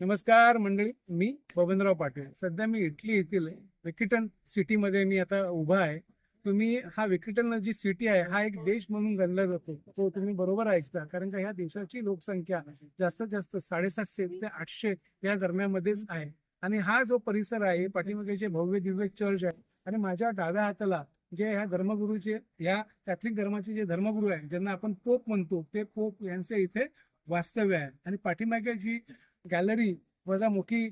नमस्कार मंडळी, मी बबनराव पाटील. सध्या मी इटली येथील वेकिटन सिटीमध्ये मी आता उभा आहे. तुम्ही हा वेकिटन जी सिटी आहे हा एक देश म्हणून गणला जातो. तो तुम्ही बरोबर ऐकता, कारण का ह्या देशाची लोकसंख्या जास्तीत जास्त 750 ते 800 या दरम्यानमध्येच आहे. आणि हा जो परिसर आहे, पाठीमागे जे भव्य दिव्य चर्च आहे आणि माझ्या डाव्या हाताला जे ह्या धर्मगुरूचे, या कॅथलिक धर्माचे जे धर्मगुरू आहे ज्यांना आपण पोप म्हणतो, ते पोप यांचे इथे वास्तव्य आहे. आणि पाठीमागे जी गॅलरी वजा मोठी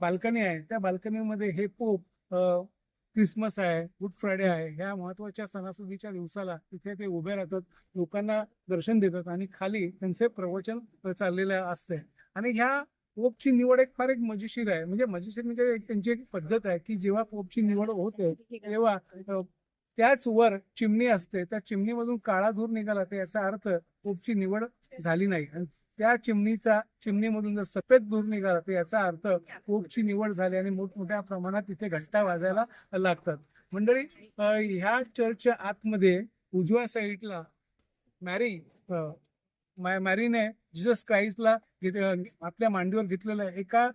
बाल्कनी आहे, त्या बाल्कनीमध्ये हे पोप क्रिसमस आहे, गुड फ्रायडे आहे, ह्या महत्वाच्या सणासुदीच्या दिवसाला तिथे ते उभे राहतात, लोकांना दर्शन देतात आणि खाली त्यांचे प्रवचन चाललेले असते. आणि ह्या पोपची निवड एक फार एक मजेशीर आहे. म्हणजे मजेशीर म्हणजे त्यांची एक पद्धत आहे की जेव्हा पोपची निवड होते तेव्हा त्याच वर चिमणी असते, त्या चिमणीमधून काळा धूर निघाला तर याचा अर्थ पोपची निवड झाली नाही. आणि त्या चिमणीमधून जर सफेद धूर निघाला तर याचा अर्थ पोपची निवड झाली. आणि मोठमोठ्या प्रमाणात तिथे घंटा वाजायला लागतात. मंडळी, ह्या चर्चच्या आतमध्ये उजव्या साईडला मॅरी मॅरीने जिजस क्राइस्टला आपल्या मांडीवर घेतलेलं आहे. एका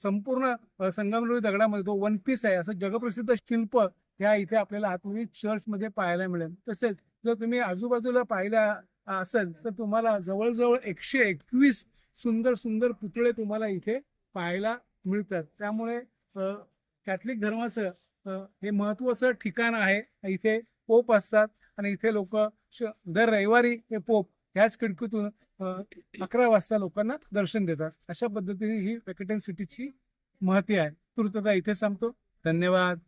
संपूर्ण संगमरवरी दगडामध्ये तो वन पीस आहे, असं जगप्रसिद्ध शिल्प ह्या इथे आपल्याला आतमध्ये चर्चमध्ये पाहायला मिळेल. तसेच जर तुम्ही आजूबाजूला पाहिल्या असेल तर तुम्हाला जवळजवळ 121 सुंदर सुंदर पुतळे तुम्हाला इथे पाहायला मिळतात. त्यामुळे कॅथलिक धर्माचं हे महत्वाचं ठिकाण आहे. इथे पोप असतात आणि इथे लोक दर रविवारी हे पोप ह्याच खिडकीतून 11 वाजता लोकांना दर्शन देतात. अशा पद्धतीने ही वेकेटन सिटीची महती आहे. तूर्तता इथे सांगतो. धन्यवाद.